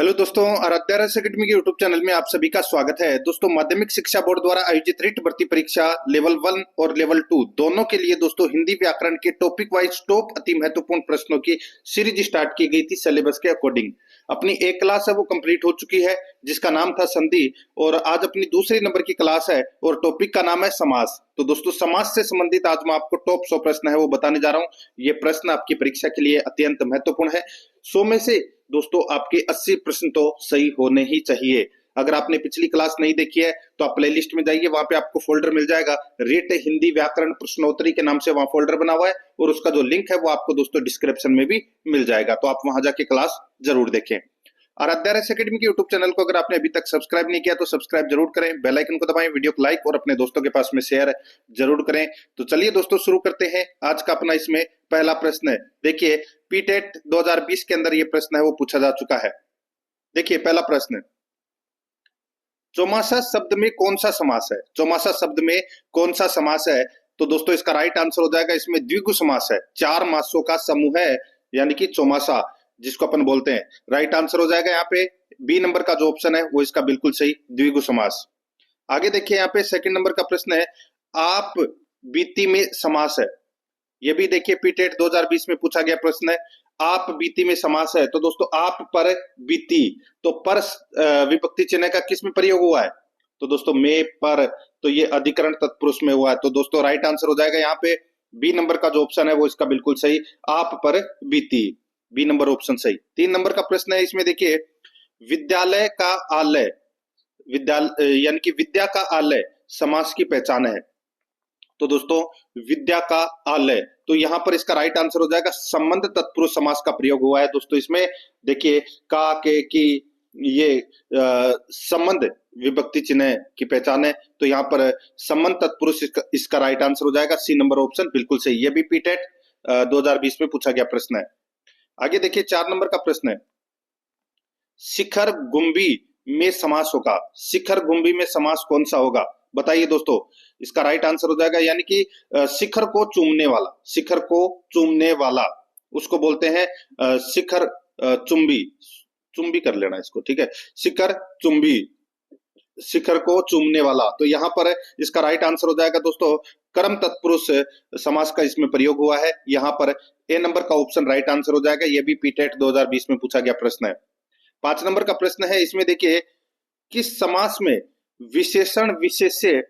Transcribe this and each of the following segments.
Hello दोस्तों, आराध्या रस academy के यूट्यूब चैनल में आप सभी का स्वागत है। दोस्तों, माध्यमिक शिक्षा बोर्ड द्वारा आयोजित रिट भर्ती परीक्षा लेवल 1 और लेवल 2 दोनों के लिए दोस्तों हिंदी व्याकरण के टॉपिक वाइज टॉप अति महत्वपूर्ण प्रश्नों की सीरीज स्टार्ट की गई थी सिलेबस के अकॉर्डिंग। अपनी एक क्लास है वो कंप्लीट हो चुकी है जिसका नाम था संधि, और आज अपनी दूसरे नंबर की क्लास है और टॉपिक का नाम है समास। तो दोस्तों, समास से संबंधित आज मैं आपको टॉप 100 प्रश्न है वो बताने जा रहा हूँ। ये प्रश्न आपकी परीक्षा के लिए अत्यंत महत्वपूर्ण है। 100 में से दोस्तों आपके 80 प्रश्न तो सही होने ही चाहिए। अगर आपने पिछली क्लास नहीं देखी है तो आप प्लेलिस्ट में जाइए, वहां पे आपको फोल्डर मिल जाएगा, रेट हिंदी व्याकरण प्रश्नोत्तरी के नाम से वहां फोल्डर बना हुआ है, और उसका जो लिंक है वो आपको दोस्तों डिस्क्रिप्शन में भी मिल जाएगा। तो आप वहां जाके क्लास जरूर देखें। आराध्या रस अकेडमी के यूट्यूब चैनल को अगर आपने अभी तक सब्सक्राइब नहीं किया तो सब्सक्राइब जरूर करें, बेल आइकन को दबाएं, वीडियो को लाइक और अपने दोस्तों के पास में शेयर जरूर करें। तो चलिए दोस्तों शुरू करते हैं। आज का अपना इसमें पहला प्रश्न है। देखिए, पीटेट 2020 के अंदर ये प्रश्न है वो पूछा जा चुका है। देखिए पहला प्रश्न, चौमासा शब्द में कौन सा समास है? चौमासा शब्द में कौन सा समास है? तो दोस्तों इसका राइट आंसर हो जाएगा, इसमें द्विगु समास है। 4 मासों का समूह है, यानी कि चौमासा जिसको अपन बोलते हैं। राइट आंसर हो जाएगा यहाँ पे बी नंबर का जो ऑप्शन है वो इसका बिल्कुल सही, द्विगु समास। आगे देखिए, यहाँ पे सेकंड नंबर का प्रश्न है, आप बीती में समास है। ये भी देखिए पीटेट 2020 में पूछा गया प्रश्न है, आप बीती में समास है। तो दोस्तों आप पर बीती, तो पर विभक्ति चिन्ह का किस में प्रयोग हुआ है? तो दोस्तों में पर, तो ये अधिकरण तत्पुरुष में हुआ है। तो दोस्तों राइट आंसर हो जाएगा यहाँ पे बी नंबर का जो ऑप्शन है वो इसका बिल्कुल सही, आप पर बीती, बी नंबर ऑप्शन सही। 3 नंबर का प्रश्न है, इसमें देखिए, विद्यालय का आलय, विद्यालय यानी कि विद्या का आलय समास की पहचान है। तो दोस्तों विद्या का आलय, तो यहां पर इसका राइट आंसर हो जाएगा संबंध तत्पुरुष समास का प्रयोग हुआ है। दोस्तों इसमें देखिए का के की, ये संबंध विभक्ति चिन्ह की पहचान है, तो यहाँ पर संबंध तत्पुरुष इसका राइट आंसर हो जाएगा सी नंबर ऑप्शन बिल्कुल सही। ये भी पीटेट 2020 में पूछा गया प्रश्न है। आगे देखिए 4 नंबर का प्रश्न है, शिखर गुंबी में समास होगा। शिखर गुंबी में समास कौन सा होगा? बताइए दोस्तों। इसका राइट आंसर हो जाएगा, यानी कि शिखर को चूमने वाला, शिखर को चूमने वाला उसको बोलते हैं शिखर चुंबी, चुंबी कर लेना इसको, ठीक है, शिखर चुंबी, शिखर को चूमने वाला। तो यहाँ पर इसका राइट आंसर हो जाएगा दोस्तों कर्म तत्पुरुष समास का इसमें प्रयोग हुआ है। यहाँ पर ए नंबर का ऑप्शन राइट आंसर हो जाएगा। यह भी पीटेट 2020 में पूछा गया प्रश्न है। 5 नंबर का प्रश्न है, इसमें देखिए, किस समास में विशेषण विशेष्य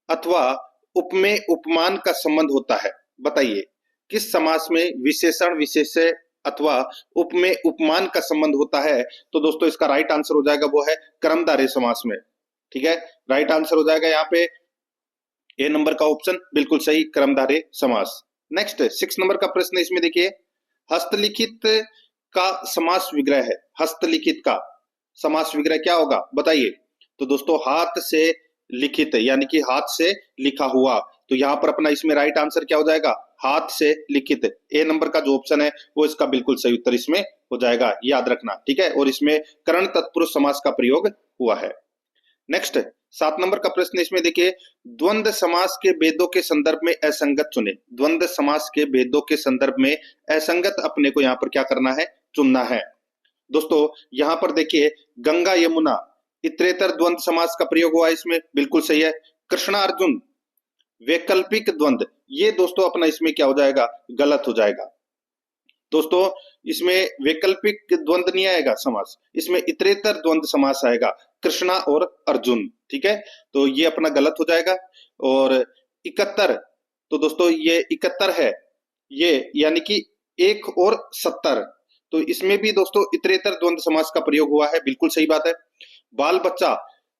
अथवा उपमेय उपमान का संबंध होता है? बताइए, किस समास में विशेषण विशेष्य अथवा उपमेय उपमान का संबंध होता है? तो दोस्तों इसका राइट आंसर हो जाएगा वो है कर्मधारय समास में, ठीक है। राइट आंसर हो जाएगा यहाँ पे ए नंबर का ऑप्शन बिल्कुल सही, कर्मधारय समास। नेक्स्ट 6 नंबर का प्रश्न है, इसमें देखिए, हस्तलिखित का समास विग्रह है। हस्तलिखित का समास विग्रह क्या होगा? बताइए। तो दोस्तों हाथ से लिखित, यानी कि हाथ से लिखा हुआ, तो यहाँ पर अपना इसमें राइट आंसर क्या हो जाएगा? हाथ से लिखित। ए नंबर का जो ऑप्शन है वो इसका बिल्कुल सही उत्तर इसमें हो जाएगा, याद रखना, ठीक है। और इसमें करण तत्पुरुष समास का प्रयोग हुआ है। नेक्स्ट 7 नंबर का प्रश्न, इसमें देखिए, द्वंद्व समास के भेदों के संदर्भ में असंगत चुने। द्वंद्व समास के भेदों के संदर्भ में असंगत अपने को यहाँ पर क्या करना है? चुनना है। दोस्तों यहाँ पर देखिए, गंगा यमुना इतरेतर द्वंद्व समास का प्रयोग हुआ है, इसमें बिल्कुल सही है। कृष्णा अर्जुन वैकल्पिक द्वंद्व, ये दोस्तों अपना इसमें क्या हो जाएगा? गलत हो जाएगा। दोस्तों इसमें वैकल्पिक द्वंद्व नहीं आएगा समास, इसमें इतरेतर द्वंद्व समास आएगा, कृष्णा और अर्जुन, ठीक है। तो ये अपना गलत हो जाएगा। और 71, तो दोस्तों ये 71 है, ये यानी कि 1 और 70, तो इसमें भी दोस्तों इतरेतर द्वंद्व समास का प्रयोग हुआ है, बिल्कुल सही बात है। बाल बच्चा,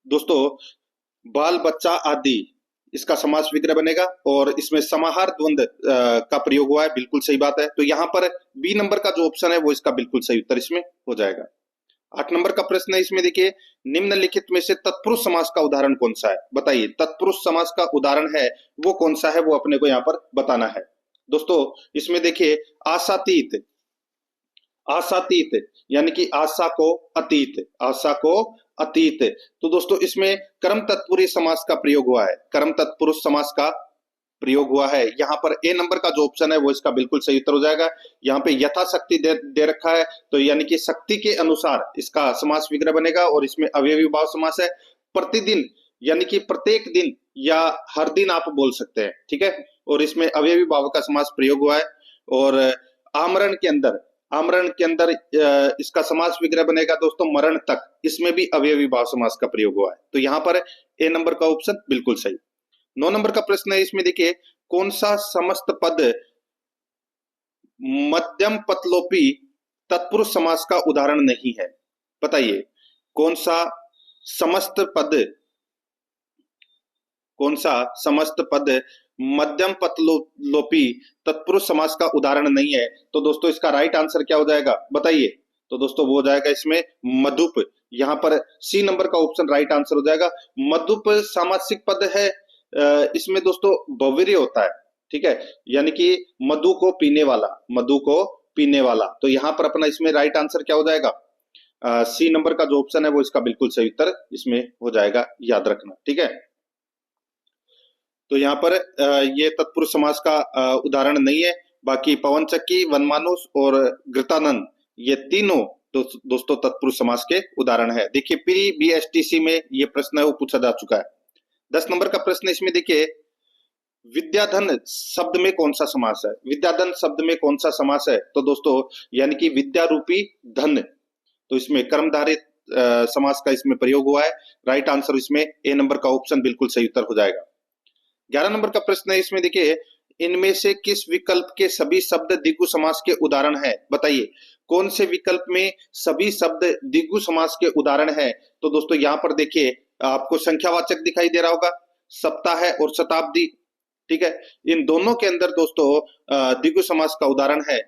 दोस्तों बाल बच्चा आदि इसका समास विग्रह बनेगा, और इसमें समाहार द्वंद्व का प्रयोग हुआ है, बिल्कुल सही बात है। तो यहाँ पर बी नंबर का जो ऑप्शन है वो इसका बिल्कुल सही उत्तर इसमें हो जाएगा। 8 नंबर का प्रश्न है, इसमें देखिए, निम्नलिखित में से तत्पुरुष समास का उदाहरण कौन सा है? बताइए, तत्पुरुष समास का उदाहरण है वो कौन सा है, वो अपने को यहाँ पर बताना है। दोस्तों इसमें देखिए, आशातीत, आशातीत यानी कि आशा को अतीत, आशा को अतीत। तो दोस्तों इसमें कर्म तत्पुरुष समास का प्रयोग हुआ है, कर्म तत्पुरुष समास का प्रयोग हुआ है। यहाँ पर ए नंबर का जो ऑप्शन है वो इसका बिल्कुल सही उत्तर हो जाएगा। यहाँ पे यथाशक्ति दे रखा है, तो यानी कि शक्ति के अनुसार इसका समास विग्रह बनेगा और इसमें अवयवी भाव समास है। प्रतिदिन यानी कि प्रत्येक दिन या हर दिन आप बोल सकते हैं, ठीक है। और इसमें अवयवी भाव का समास प्रयोग हुआ है। और आमरण के अंदर इसका समास विग्रह बनेगा दोस्तों मरण तक, इसमें भी अवयवी भाव समास का प्रयोग हुआ है। तो यहाँ पर ए नंबर का ऑप्शन बिल्कुल सही। 9 नंबर का प्रश्न है, इसमें देखिए कौन सा समस्त पद मध्यम पतलोपी तत्पुरुष समास का उदाहरण नहीं है? बताइए कौन सा समस्त पद मध्यम पतलोपी तत्पुरुष समास का उदाहरण नहीं है? तो दोस्तों इसका राइट आंसर क्या हो जाएगा बताइए। तो दोस्तों वो हो जाएगा इसमें मधुप। यहाँ पर सी नंबर का ऑप्शन राइट आंसर हो जाएगा। मधुप सामासिक पद है, इसमें दोस्तों बहुवीर्य होता है, ठीक है, यानी कि मधु को पीने वाला। तो यहाँ पर अपना इसमें राइट आंसर क्या हो जाएगा? सी नंबर का जो ऑप्शन है वो इसका बिल्कुल सही उत्तर इसमें हो जाएगा, याद रखना, ठीक है। तो यहाँ पर ये तत्पुरुष समास का उदाहरण नहीं है। बाकी पवन चक्की, वनमानुष और घृतानंद ये तीनों दोस्तों तत्पुरुष समास के उदाहरण है। देखिए प्री बीएसटीसी में ये प्रश्न है वो पूछा जा चुका है। 10 नंबर का प्रश्न इसमें देखिए विद्याधन शब्द में कौन सा समास है? विद्याधन शब्द में कौन सा समास है? तो दोस्तों यानी कि विद्या रूपी धन, तो इसमें कर्मधारित समास का इसमें प्रयोग हुआ है। राइट आंसर इसमें ए नंबर का ऑप्शन बिल्कुल सही उत्तर हो जाएगा। 11 नंबर का प्रश्न है, इसमें देखिए इनमें से किस विकल्प के सभी शब्द द्विगु समास के उदाहरण है? बताइए कौन से विकल्प में सभी शब्द द्विगु समास के उदाहरण है? तो दोस्तों यहाँ पर देखिए आपको संख्यावाचक दिखाई दे रहा होगा, सप्ताह है और शताब्दी, ठीक है। इन दोनों के अंदर दोस्तों द्विगु समास का उदाहरण है,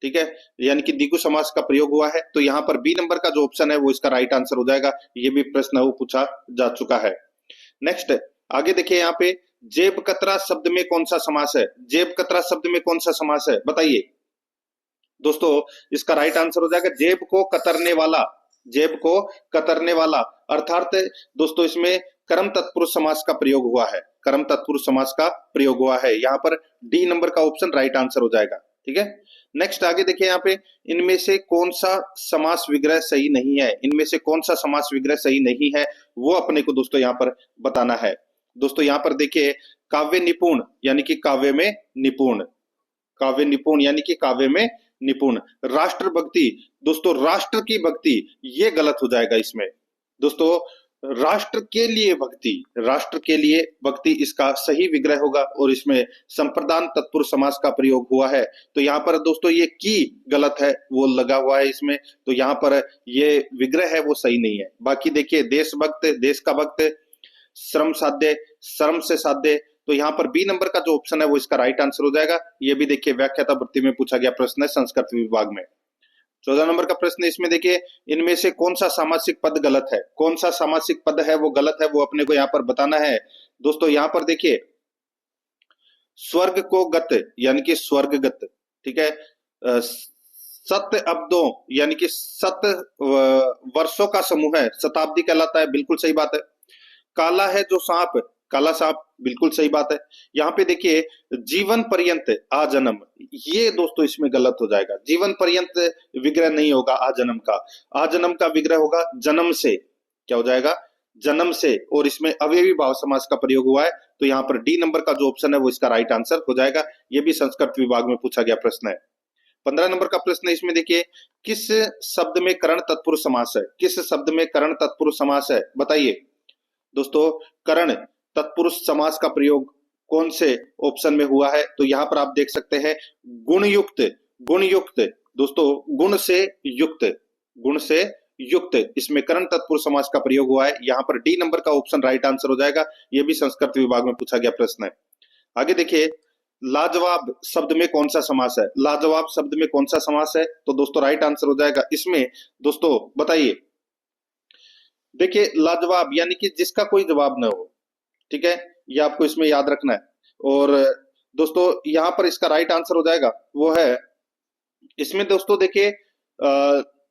ठीक है, यानी कि द्विगु समास का प्रयोग हुआ है। तो यहाँ पर बी नंबर का जो ऑप्शन है वो इसका राइट आंसर हो जाएगा। ये भी प्रश्न वो पूछा जा चुका है। नेक्स्ट आगे देखिए यहाँ पे जेब कतरा शब्द में कौन सा समास है? जेब कतरा शब्द में कौन सा समास है बताइए। दोस्तों इसका राइट आंसर हो जाएगा जेब को कतरने वाला, अर्थात दोस्तों इसमें कर्म तत्पुरुष समास का प्रयोग हुआ है। कर्म तत्पुरुष समास का प्रयोग हुआ है। यहाँ पर डी नंबर का ऑप्शन राइट आंसर हो जाएगा, ठीक है। नेक्स्ट आगे देखिए यहाँ पे इनमें से कौन सा समास विग्रह सही नहीं है? इनमें से कौन सा समास विग्रह सही नहीं है वो अपने को दोस्तों यहाँ पर बताना है। दोस्तों यहाँ पर देखिए काव्य निपुण यानी कि काव्य में निपुण, राष्ट्रभक्ति, दोस्तों राष्ट्र की भक्ति ये गलत हो जाएगा इसमें। दोस्तों राष्ट्र के लिए भक्ति इसका सही विग्रह होगा और इसमें संप्रदान तत्पुरुष समास का प्रयोग हुआ है। तो यहाँ पर दोस्तों ये की गलत है, वो लगा हुआ है इसमें, तो यहाँ पर ये विग्रह है वो सही नहीं है। बाकी देखिए देशभक्त, देश का भक्त, श्रम साध्य, श्रम से साध्य, तो यहाँ पर बी नंबर का जो ऑप्शन है वो इसका राइट आंसर हो जाएगा। ये भी देखिए व्याख्याता वृत्ति में पूछा गया प्रश्न है संस्कृत विभाग में। 14 नंबर का प्रश्न इसमें देखिए इनमें से कौन सा सामासिक पद गलत है? कौन सा सामासिक पद है वो गलत है, वो अपने को यहाँ पर बताना है। दोस्तों यहाँ पर देखिए स्वर्ग को गत यानी कि स्वर्गगत, ठीक है, सत अब्दों यानी कि सत वर्षों का समूह है, शताब्दी कहलाता है, बिल्कुल सही बात है। काला है जो सांप, काला सांप, बिल्कुल सही बात है। यहाँ पे देखिए जीवन पर्यंत आजन्म, ये दोस्तों इसमें गलत हो जाएगा। जीवन पर्यंत विग्रह नहीं होगा आजन्म का विग्रह होगा जन्म से। क्या हो जाएगा? जन्म से। और इसमें अवयवी भाव समास का प्रयोग हुआ है, तो यहाँ पर डी नंबर का जो ऑप्शन है वो इसका राइट आंसर हो जाएगा। ये भी संस्कृत विभाग में पूछा गया प्रश्न है। 15 नंबर का प्रश्न इसमें देखिए किस शब्द में करण तत्पुरुष समास है? किस शब्द में करण तत्पुरुष समास है बताइए। दोस्तों करण तत्पुरुष समास का प्रयोग कौन से ऑप्शन में हुआ है? तो यहाँ पर आप देख सकते हैं गुणयुक्त, दोस्तों गुण से युक्त, इसमें करण तत्पुरुष समास का प्रयोग हुआ है। यहाँ पर डी नंबर का ऑप्शन राइट आंसर हो जाएगा। ये भी संस्कृत विभाग में पूछा गया प्रश्न है। आगे देखिए लाजवाब शब्द में कौन सा समास है? लाजवाब शब्द में कौन सा समास है? तो दोस्तों राइट आंसर हो जाएगा इसमें, दोस्तों बताइए। देखिए लाजवाब यानी कि जिसका कोई जवाब न हो, ठीक है, ये आपको इसमें याद रखना है। और दोस्तों यहाँ पर इसका राइट आंसर हो जाएगा वो है इसमें, दोस्तों देखिए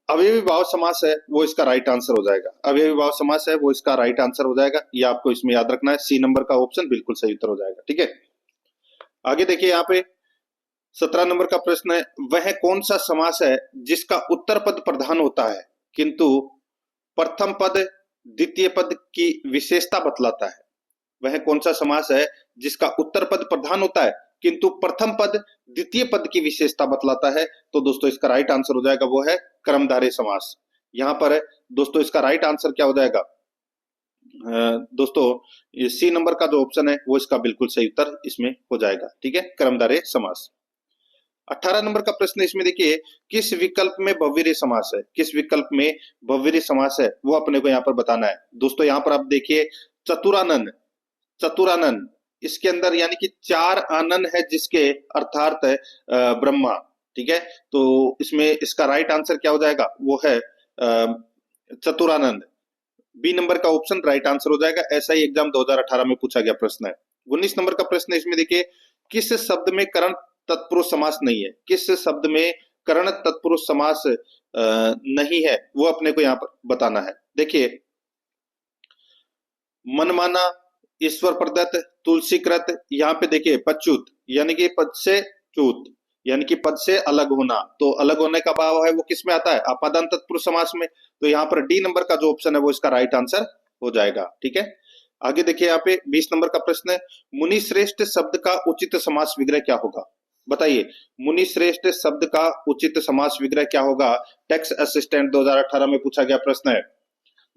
अवयवी भाव समास है वो इसका राइट आंसर हो जाएगा। अवयवी भाव समास है वो इसका राइट आंसर हो जाएगा, ये आपको इसमें याद रखना है। सी नंबर का ऑप्शन बिल्कुल सही उत्तर हो जाएगा, ठीक है। आगे देखिए यहाँ पे 17 नंबर का प्रश्न है, वह कौन सा समास है जिसका उत्तर पद प्रधान होता है किंतु प्रथम पद द्वितीय पद की विशेषता बतलाता है? वह कौन सा समास है जिसका उत्तर पद प्रधान होता है किंतु प्रथम पद द्वितीय पद की विशेषता बतलाता है? तो दोस्तों इसका राइट आंसर हो जाएगा वो है कर्मधारय समास। यहाँ पर दोस्तों इसका राइट आंसर क्या हो जाएगा? दोस्तों ये सी नंबर का जो ऑप्शन है वो इसका बिल्कुल सही उत्तर इसमें हो जाएगा। ठीक है, कर्मधारय समास। 18 नंबर का प्रश्न इसमें देखिए, किस विकल्प में बहुव्रीहि समास है? किस विकल्प में बहुव्रीहि समास है वो अपने को यहाँ पर बताना है। दोस्तों यहाँ पर आप देखिए चतुरानन, चतुरानन इसके अंदर यानी कि 4 आनन है जिसके अर्थात ब्रह्मा। ठीक है, तो इसमें इसका राइट आंसर क्या हो जाएगा? वो है चतुरानंद। बी नंबर का ऑप्शन राइट आंसर हो जाएगा। ऐसा ही एग्जाम 2018 में पूछा गया प्रश्न है। 19 नंबर का प्रश्न इसमें देखिए, किस शब्द में करण तत्पुरुष समास नहीं है? किस शब्द में करण तत्पुरुष समास नहीं है वो अपने को यहाँ पर बताना है। देखिए, मनमाना, ईश्वर प्रदत्त, तुलसीकृत, यहाँ पे देखिए पच्युत यानी कि पद से च्युत यानी कि पद से अलग होना, तो अलग होने का भाव है वो किस में आता है? अपादान तत्पुरुष समास में। तो यहाँ पर डी नंबर का जो ऑप्शन है वो इसका राइट आंसर हो जाएगा। ठीक है, आगे देखिए यहाँ पे 20 नंबर का प्रश्न है, मुनि श्रेष्ठ शब्द का उचित समास विग्रह क्या होगा? बताइए, मुनि श्रेष्ठ शब्द का उचित समास विग्रह क्या होगा? टैक्स असिस्टेंट 2018 में पूछा गया प्रश्न है।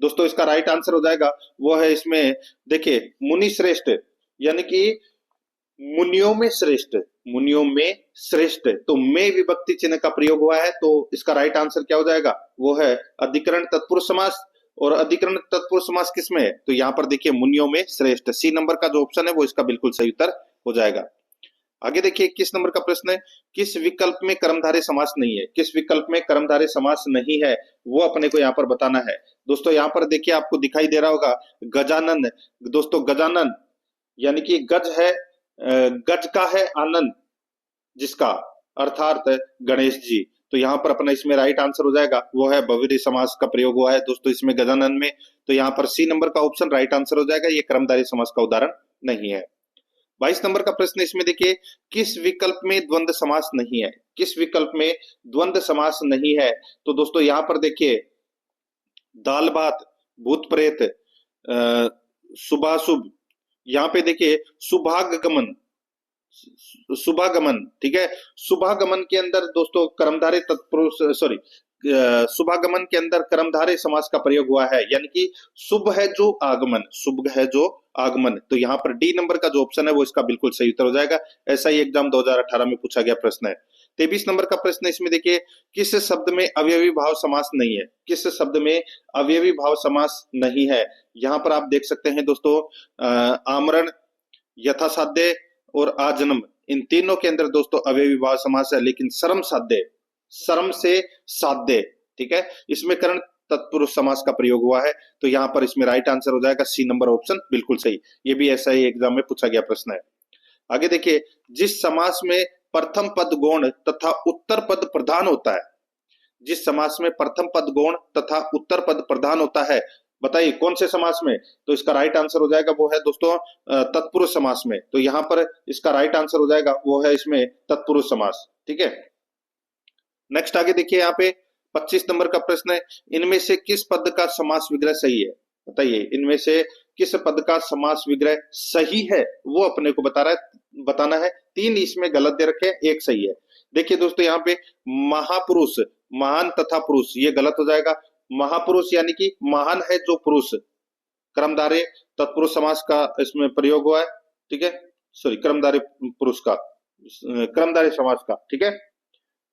दोस्तों इसका राइट आंसर हो जाएगा वो है इसमें देखिए मुनि श्रेष्ठ यानी कि मुनियों में श्रेष्ठ, मुनियों में श्रेष्ठ, तो में विभक्ति चिन्ह का प्रयोग हुआ है, तो इसका राइट आंसर क्या हो जाएगा? वो है अधिकरण तत्पुरुष समास। और अधिकरण तत्पुरुष समास किसमें है? तो यहाँ पर देखिए मुनियों में श्रेष्ठ। सी नंबर का जो ऑप्शन है वो इसका बिल्कुल सही उत्तर हो जाएगा। आगे देखिए 21 नंबर का प्रश्न है, किस विकल्प में कर्मधारय समास नहीं है? किस विकल्प में कर्मधारय समास नहीं है वो अपने को यहाँ पर बताना है। दोस्तों यहाँ पर देखिए आपको दिखाई दे रहा होगा गजानन। दोस्तों गजानन यानी कि गज है, गज का है आनंद जिसका अर्थात गणेश जी, तो यहाँ पर अपना इसमें राइट आंसर हो जाएगा वो है बहुव्रीहि समास का प्रयोग हुआ है दोस्तों इसमें गजानन में। तो यहाँ पर सी नंबर का ऑप्शन राइट आंसर हो जाएगा, ये कर्मधारय समास का उदाहरण नहीं है। 22 नंबर का प्रश्न इसमें देखिए, किस विकल्प में द्वंद्व समास नहीं है? किस विकल्प में द्वंद्व समास नहीं है? तो दोस्तों यहाँ पर देखिए दाल भात, भूत प्रेत, शुभाशुभ, यहाँ पे देखिए सुभागमन, शुभागमन। ठीक है, शुभागमन के अंदर दोस्तों कर्मधारय तत्पुरुष सॉरी शुभागमन के अंदर कर्मधारय समास का प्रयोग हुआ है, यानी कि शुभ है जो आगमन, शुभ है जो आगमन। तो यहाँ पर डी नंबर का जो ऑप्शन है वो इसका बिल्कुल सही उत्तर हो जाएगा। ऐसा ही एग्जाम 2018 में पूछा गया प्रश्न है। 23 नंबर का प्रश्न इसमें देखिए, किस शब्द में अवयवी भाव समास नहीं है? किस शब्द में अवयवी भाव समास नहीं है? यहाँ पर आप देख सकते हैं दोस्तों आमरण, यथासाध्य और आजन्म, इन तीनों के अंदर दोस्तों अवयवी भाव समास है, लेकिन श्रम साध्य, श्रम से साध्य, ठीक है, इसमें करण तत्पुरुष समास का प्रयोग हुआ है। तो यहाँ पर इसमें राइट आंसर हो जाएगा सी नंबर ऑप्शन बिल्कुल सही। ये भी ऐसा ही एग्जाम में पूछा गया प्रश्न है। आगे देखिए, जिस समास में प्रथम पद गौण तथा उत्तर पद प्रधान होता है, जिस समास में प्रथम पद गौण तथा उत्तर पद प्रधान होता है, बताइए कौन से समास में? तो इसका राइट आंसर हो जाएगा वो है दोस्तों तत्पुरुष समास में। तो यहाँ पर इसका राइट आंसर हो जाएगा वो है इसमें तत्पुरुष समास। ठीक है, नेक्स्ट आगे देखिए यहाँ पे 25 नंबर का प्रश्न है, इनमें से किस पद का समास विग्रह सही है? बताइए, इनमें से किस पद का समास विग्रह सही है वो अपने को बताना है। 3 इसमें गलत दे रखे हैं, 1 सही है। देखिए दोस्तों यहाँ पे महापुरुष, महान तथा पुरुष, ये गलत हो जाएगा। महापुरुष यानी कि महान है जो पुरुष, कर्मधारय तत्पुरुष समास का इसमें प्रयोग हुआ है। ठीक है, सॉरी कर्मधारय पुरुष का, कर्मधारय समास का। ठीक है,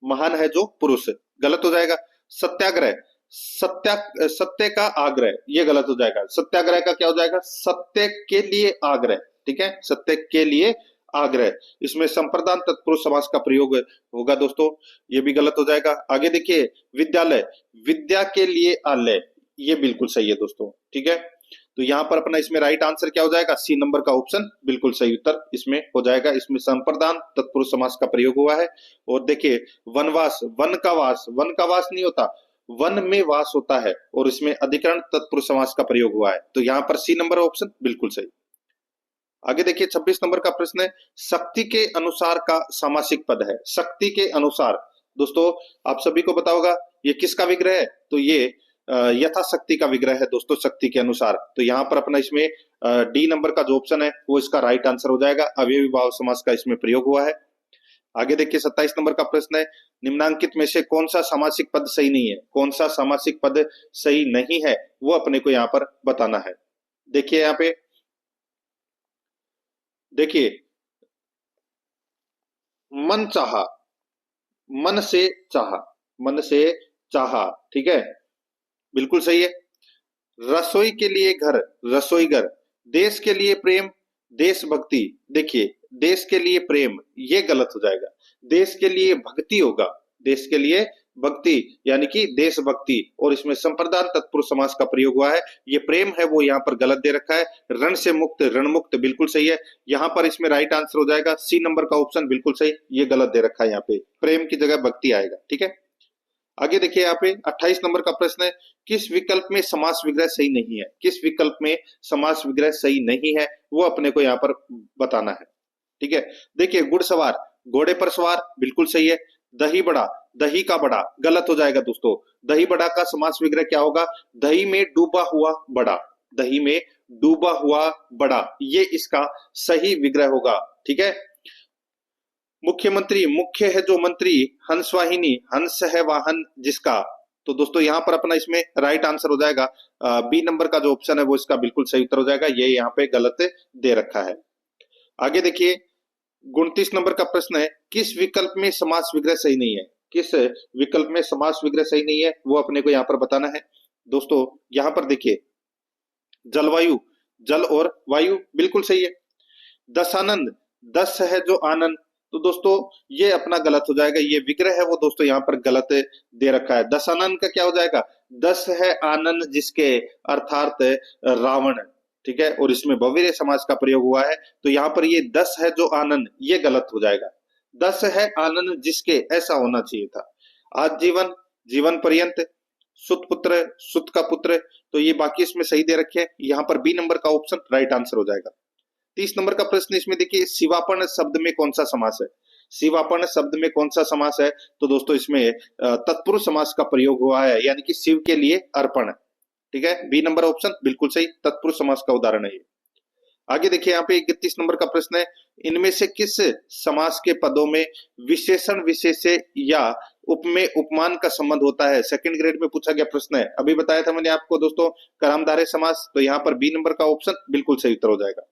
महान है जो पुरुष गलत हो जाएगा। सत्याग्रह, सत्य का आग्रह, ये गलत हो जाएगा। सत्याग्रह का क्या हो जाएगा? सत्य के लिए आग्रह। ठीक है, सत्य के लिए आग्रह, इसमें संप्रदान तत्पुरुष समास का प्रयोग होगा दोस्तों, ये भी गलत हो जाएगा। आगे देखिए, विद्यालय, विद्या के लिए आलय, ये बिल्कुल सही है दोस्तों। ठीक है, तो यहाँ पर अपना इसमें राइट आंसर क्या हो जाएगा? सी नंबर का ऑप्शन बिल्कुल सही उत्तर इसमें हो जाएगा। इसमें संप्रदान तत्पुरुष समास का प्रयोग हुआ है। और देखिए वनवास, वन का वास, वन का वास नहीं होता, वन में वास होता है, और इसमें अधिकरण तत्पुरुष समास का प्रयोग हुआ है। तो यहाँ पर सी नंबर ऑप्शन बिल्कुल सही। आगे देखिए 26 नंबर का प्रश्न है, शक्ति के अनुसार का सामासिक पद है। शक्ति के अनुसार दोस्तों आप सभी को पता होगा ये किसका विग्रह है, तो ये यथाशक्ति का विग्रह है दोस्तों, शक्ति के अनुसार। तो यहाँ पर अपना इसमें डी नंबर का जो ऑप्शन है वो इसका राइट आंसर हो जाएगा। अवयवी भाव समास का इसमें प्रयोग हुआ है। आगे देखिए 27 नंबर का प्रश्न है, निम्नांकित में से कौन सा सामासिक पद सही नहीं है। कौन सा सामासिक पद सही नहीं है वो अपने को यहाँ पर बताना है। देखिए यहाँ पे देखिए, मन चाहा, मन से चाहा, मन से चाहा, ठीक है, बिल्कुल सही है। रसोई के लिए घर, रसोईघर। देश के लिए प्रेम, देशभक्ति। देखिए देश के लिए प्रेम ये गलत हो जाएगा, देश के लिए भक्ति होगा, देश के लिए भक्ति यानी कि देशभक्ति, और इसमें संप्रदान तत्पुरुष समास का प्रयोग हुआ है। ये प्रेम है वो यहाँ पर गलत दे रखा है। रण से मुक्त, रणमुक्त, बिल्कुल सही है। यहाँ पर इसमें राइट आंसर हो जाएगा सी नंबर का ऑप्शन, बिल्कुल सही, ये गलत दे रखा है। यहाँ पे प्रेम की जगह भक्ति आएगा, ठीक है। आगे देखिए यहाँ पे 28 नंबर का प्रश्न है, किस विकल्प में समास विग्रह सही नहीं है। किस विकल्प में समास विग्रह सही नहीं है वो अपने को यहाँ पर बताना है, ठीक है। देखिए घुड़सवार, घोड़े पर सवार, बिल्कुल सही है। दही बड़ा, दही का बड़ा, गलत हो जाएगा दोस्तों। दही बड़ा का समास विग्रह क्या होगा, दही में डूबा हुआ बड़ा, दही में डूबा हुआ बड़ा, ये इसका सही विग्रह होगा, ठीक है। मुख्यमंत्री, मुख्य है जो मंत्री, हंसवाहिनी, हंस है वाहन जिसका। तो दोस्तों यहाँ पर अपना इसमें राइट आंसर हो जाएगा बी नंबर का जो ऑप्शन है वो इसका बिल्कुल सही उत्तर हो जाएगा। ये यहाँ पे गलत दे रखा है। आगे देखिए 29 नंबर का प्रश्न है, किस विकल्प में समास विग्रह सही नहीं है। किस विकल्प में समास विग्रह सही नहीं है वो अपने को यहाँ पर बताना है। दोस्तों यहाँ पर देखिए जलवायु, जल और वायु, बिल्कुल सही है। दशानंद, दस है जो आनंद, तो दोस्तों ये अपना गलत हो जाएगा। ये विग्रह है वो दोस्तों यहाँ पर गलत दे रखा है। दशानंद का क्या हो जाएगा, दस है आनंद जिसके, अर्थात रावण, ठीक है, और इसमें बहुवीर्य समास का प्रयोग हुआ है। तो यहाँ पर ये दस है जो आनंद, ये गलत हो जाएगा। दस है आनंद जिसके, ऐसा होना चाहिए था। आज जीवन, जीवन पर्यंत। सुत पुत्र, सुत का पुत्र, तो ये बाकी इसमें सही दे रखे हैं। यहाँ पर बी नंबर का ऑप्शन राइट आंसर हो जाएगा। 30 नंबर का प्रश्न इसमें देखिए, शिवापर्ण शब्द में कौन सा समास है। शिवापर्ण शब्द में कौन सा समास है, तो दोस्तों इसमें तत्पुरुष समास का प्रयोग हुआ है, यानी कि शिव के लिए अर्पण, ठीक है। बी नंबर ऑप्शन बिल्कुल सही, तत्पुरुष समास का उदाहरण है ये। आगे देखिए यहाँ पे 31 नंबर का प्रश्न है, इनमें से किस समास के पदों में विशेषण विशेष्य या उपमेय उपमान का संबंध होता है। सेकंड ग्रेड में पूछा गया प्रश्न है, अभी बताया था मैंने आपको दोस्तों, करामधारय समास। तो यहाँ पर बी नंबर का ऑप्शन बिल्कुल सही उत्तर हो जाएगा।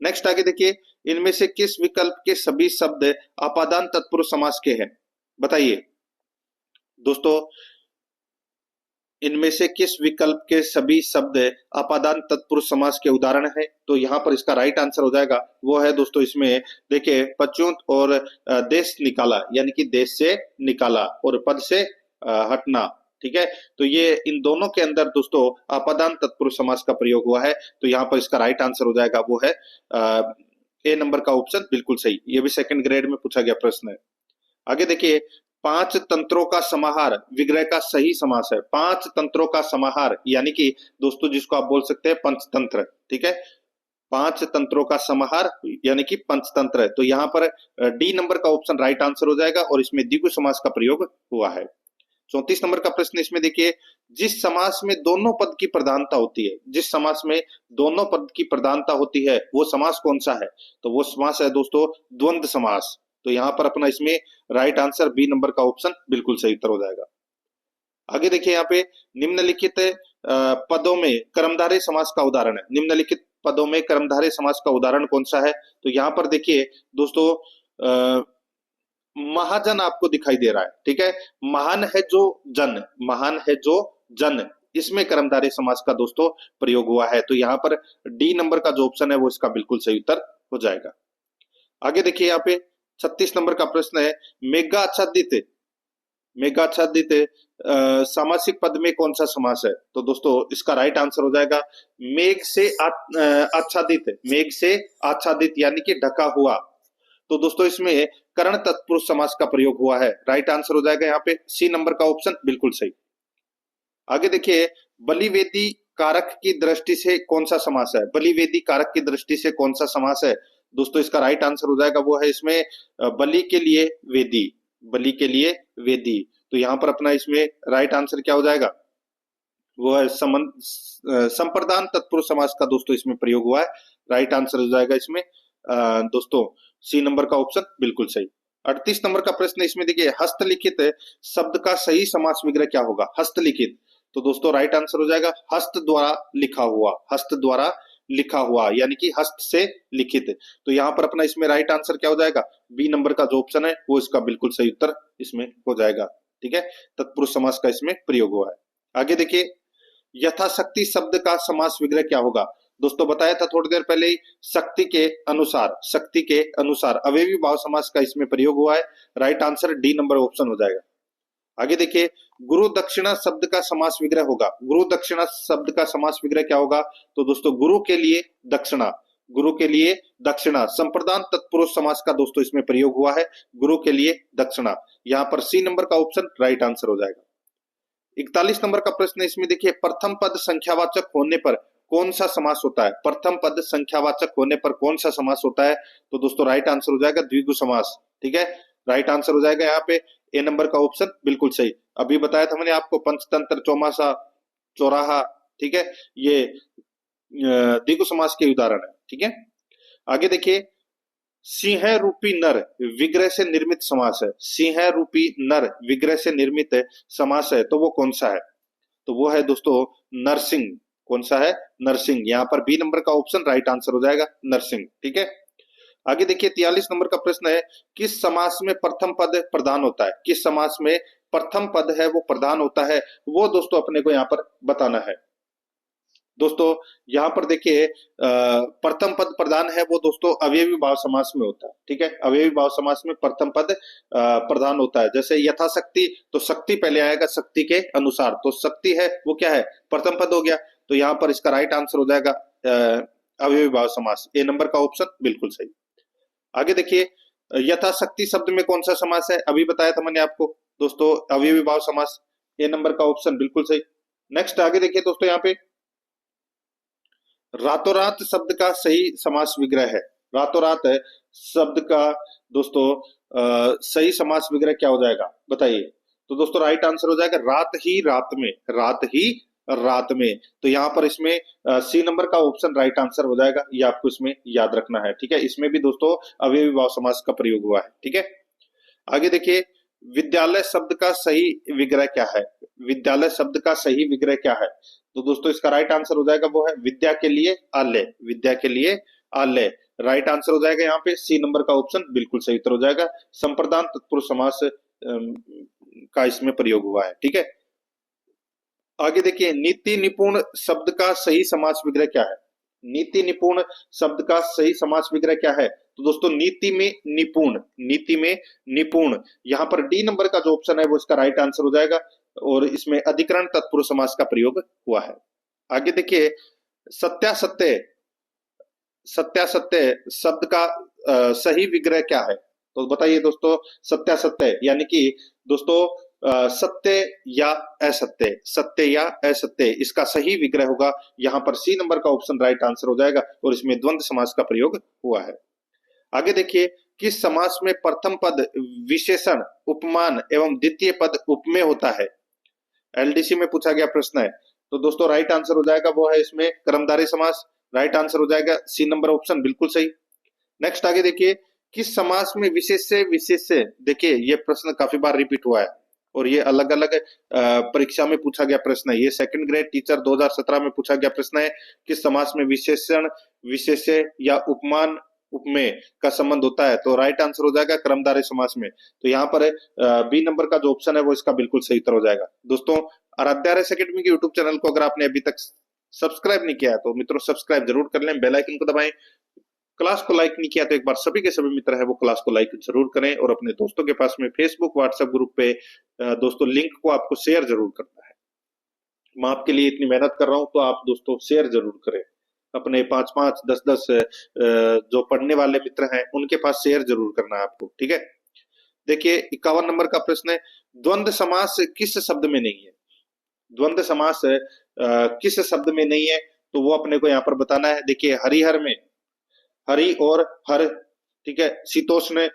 नेक्स्ट आगे देखिए, इनमें से किस विकल्प के सभी शब्द अपादान तत्पुरुष समास के हैं, बताइए दोस्तों। इनमें से किस विकल्प के सभी शब्द अपादान तत्पुरुष समास के उदाहरण है, तो यहाँ पर इसका राइट आंसर हो जाएगा वो है दोस्तों इसमें देखिए, पच्युत और देश निकाला, यानी कि देश से निकाला और पद से हटना, ठीक है। तो ये इन दोनों के अंदर दोस्तों अपादान तत्पुरुष समास का प्रयोग हुआ है। तो यहाँ पर इसका राइट आंसर हो जाएगा वो है ए नंबर का ऑप्शन, बिल्कुल सही। ये भी सेकंड ग्रेड में पूछा गया प्रश्न है। आगे देखिए, पांच तंत्रों का समाहार विग्रह का सही समास है। पांच तंत्रों का समाहार यानी कि दोस्तों जिसको आप बोल सकते हैं पंचतंत्र, ठीक है। पांच तंत्रों का समाहार यानी कि पंचतंत्र है। तो यहाँ पर डी नंबर का ऑप्शन राइट आंसर हो जाएगा और इसमें द्विगु समास का प्रयोग हुआ है। 34 नंबर का प्रश्न इसमें देखिए, जिस समास में दोनों पद की प्रधानता होती है, जिस समास में दोनों पद की प्रधानता होती है वो समास कौन सा है, तो वो समास है दोस्तों द्वंद्व समास। तो यहाँ पर अपना इसमें राइट आंसर बी नंबर का ऑप्शन बिल्कुल सही उत्तर हो जाएगा। आगे देखिए यहाँ पे, निम्नलिखित पदों में कर्मधारय समास का उदाहरण है। निम्नलिखित पदों में कर्मधारय समास का उदाहरण कौन सा है, तो यहाँ पर देखिए दोस्तों महाजन आपको दिखाई दे रहा है, ठीक है। महान है जो जन, महान है जो जन, इसमें कर्मधारय समास का दोस्तों प्रयोग हुआ है। तो यहाँ पर डी नंबर का जो ऑप्शन है वो इसका बिल्कुल सही उत्तर हो जाएगा। आगे देखिए यहाँ पे 36 नंबर का प्रश्न है, मेघाच्छादित, मेघाच्छादित सामासिक पद में कौन सा समास है, तो दोस्तों इसका राइट आंसर हो जाएगा मेघ से आच्छादित, मेघ से आच्छादित यानी कि ढका हुआ। तो दोस्तों इसमें कर्ण तत्पुरुष समास का प्रयोग हुआ है। राइट आंसर हो जाएगा यहाँ पे सी नंबर का ऑप्शन बिल्कुल सही। आगे देखिए, बलिवेदी कारक की दृष्टि से कौन सा समास है? बलि वेदी कारक की दृष्टि से कौन सा समास है? दोस्तों इसका राइट आंसर हो जाएगा वो है इसमें बलि के लिए वेदी, बलि के लिए वेदी। तो यहाँ पर अपना इसमें राइट आंसर क्या हो जाएगा? वो है संप्रदान तत्पुरुष समास का दोस्तों इसमें प्रयोग हुआ है। राइट आंसर हो जाएगा इसमें दोस्तों सी नंबर का ऑप्शन बिल्कुल सही। 38 नंबर का प्रश्न इसमें देखिए, हस्तलिखित शब्द का सही समास विग्रह क्या होगा? हस्तलिखित, तो दोस्तों राइट आंसर हो जाएगा हस्त द्वारा लिखा हुआ, हस्त द्वारा लिखा हुआ यानी कि हस्त से लिखित। तो यहाँ पर अपना इसमें राइट आंसर क्या हो जाएगा? बी नंबर का जो ऑप्शन है वो इसका बिल्कुल सही उत्तर इसमें हो जाएगा। ठीक है, तत्पुरुष समास का इसमें प्रयोग हुआ है। आगे देखिए, यथाशक्ति शब्द का समास विग्रह क्या होगा? दोस्तों बताया था थोड़ी देर पहले ही, शक्ति के अनुसार, शक्ति के अनुसार अवयवी भाव समास का इसमें प्रयोग हुआ है। Right answer D number option हो जाएगा। आगे देखिए, गुरु दक्षिणा शब्द का समास विग्रह होगा। गुरु दक्षिणा शब्द का समास विग्रह क्या होगा? तो दोस्तों गुरु के लिए दक्षिणा, गुरु के लिए दक्षिणा, संप्रदान तत्पुरुष समास का दोस्तों इसमें प्रयोग हुआ है। गुरु के लिए दक्षिणा, यहाँ पर सी नंबर का ऑप्शन राइट आंसर हो जाएगा। 41 नंबर का प्रश्न इसमें देखिए, प्रथम पद संख्यावाचक होने पर कौन सा समास होता है? प्रथम पद संख्यावाचक होने पर कौन सा समास होता है? तो दोस्तों राइट आंसर हो जाएगा द्विगु समास। ठीक है, राइट आंसर हो जाएगा यहाँ पे ए नंबर का ऑप्शन बिल्कुल सही। अभी बताया था मैंने आपको पंचतंत्र, चौमासा, चौराहा, ठीक है, ये द्विगु समास के उदाहरण है। ठीक है, आगे देखिए, सिंह रूपी नर विग्रह से निर्मित समास है। सिंह रूपी नर विग्रह से निर्मित समास है, तो वो कौन सा है? तो वो है दोस्तों नरसिंह। कौन सा है? नरसिंह। यहाँ पर बी नंबर का ऑप्शन राइट आंसर हो जाएगा नरसिंह। ठीक है, आगे देखिए 43 नंबर का प्रश्न है, किस समास में प्रथम पद प्रधान होता है? किस समास में प्रथम पद है वो प्रधान होता है, वो दोस्तों अपने को यहाँ पर बताना है। दोस्तों यहाँ पर देखिए, प्रथम पद प्रधान है वो दोस्तों अवयवी भाव समास में होता है। ठीक है, अवयवी भाव समास में प्रथम पद प्रधान होता है। जैसे यथाशक्ति, तो शक्ति पहले आएगा, शक्ति के अनुसार, तो शक्ति है वो क्या है? प्रथम पद हो गया। तो यहाँ पर इसका राइट आंसर हो जाएगा अवयवी भाव समास, ए नंबर का ऑप्शन बिल्कुल सही। आगे देखिए, यथाशक्ति शब्द में कौन सा समास है? अभी बताया था मैंने आपको दोस्तों, अवयवी भाव समास, ए नंबर का ऑप्शन बिल्कुल सही। नेक्स्ट आगे देखिए दोस्तों, यहाँ पे रातों रात शब्द का सही समास विग्रह है। रातों रात शब्द का दोस्तों सही समास विग्रह क्या हो जाएगा बताइए? तो दोस्तों राइट आंसर हो जाएगा रात ही रात में, रात ही रात में। तो यहाँ पर इसमें सी नंबर का ऑप्शन राइट आंसर हो जाएगा, ये आपको इसमें याद रखना है। ठीक है, इसमें भी दोस्तों अवयवी भाव समास का प्रयोग हुआ है। ठीक है, आगे देखिए, विद्यालय शब्द का सही विग्रह क्या है? विद्यालय शब्द का सही विग्रह क्या है? तो दोस्तों इसका राइट आंसर हो जाएगा वो है विद्या के लिए आलय, विद्या के लिए आलय। राइट आंसर हो जाएगा यहाँ पे सी नंबर का ऑप्शन बिल्कुल सही उत्तर हो जाएगा। संप्रदान तत्पुरुष समास का इसमें प्रयोग हुआ है। ठीक है, आगे देखिए, नीति निपुण शब्द का सही समास विग्रह क्या है? नीति निपुण शब्द का सही समास विग्रह क्या है? तो दोस्तों नीति में निपुण, नीति में निपुण, यहाँ पर डी नंबर का जो ऑप्शन है वो इसका राइट आंसर हो जाएगा, और इसमें अधिकरण तत्पुरुष समास का प्रयोग हुआ है। आगे देखिए, सत्यासत्य, सत्यासत्य शब्द का सही विग्रह क्या है? तो बताइए दोस्तों, सत्यासत्य यानी कि दोस्तों सत्य या असत्य, सत्य या असत्य, इसका सही विग्रह होगा। यहाँ पर सी नंबर का ऑप्शन राइट आंसर हो जाएगा, और इसमें द्वंद्व समास का प्रयोग हुआ है। आगे देखिए, किस समास में प्रथम पद विशेषण, उपमान एवं द्वितीय पद उपमेय होता है? एलडीसी में पूछा गया प्रश्न है। तो दोस्तों राइट आंसर हो जाएगा वो है इसमें कर्मधारय समास। राइट आंसर हो जाएगा सी नंबर ऑप्शन बिल्कुल सही। नेक्स्ट आगे देखिए, किस समास में विशेष से विशेष से, देखिए ये प्रश्न काफी बार रिपीट हुआ है, और ये अलग अलग परीक्षा में पूछा गया प्रश्न है। ये सेकंड ग्रेड टीचर 2017 में पूछा गया प्रश्न है, किस समास में विशेषण, विशेष्य या उपमान, उपमेय का संबंध होता है? तो राइट आंसर हो जाएगा कर्मधारय समास में। तो यहाँ पर बी नंबर का जो ऑप्शन है वो इसका बिल्कुल सही उत्तर हो जाएगा। दोस्तों आराध्या RS एकेडमी के यूट्यूब चैनल को अगर आपने अभी तक सब्सक्राइब नहीं किया है तो मित्रों सब्सक्राइब जरूर कर लें, बेल आइकन को दबाएं। क्लास को लाइक नहीं किया तो एक बार सभी के सभी मित्र है वो क्लास को लाइक जरूर करें, और अपने दोस्तों के पास में फेसबुक व्हाट्सएप ग्रुप पे दोस्तों लिंक को आपको शेयर जरूर करना है। मैं आपके लिए इतनी मेहनत कर रहा हूं तो आप दोस्तों शेयर जरूर करें, अपने 5-5 10-10 जो पढ़ने वाले मित्र हैं उनके पास शेयर जरूर करना है आपको। ठीक है, देखिए 51 नंबर का प्रश्न है, द्वंद्व समास किस शब्द में नहीं है? द्वंद्व समास किस शब्द में नहीं है, तो वो अपने को यहाँ पर बताना है। देखिए हरिहर में हरि और हर, ठीक है, शीतोष्ण,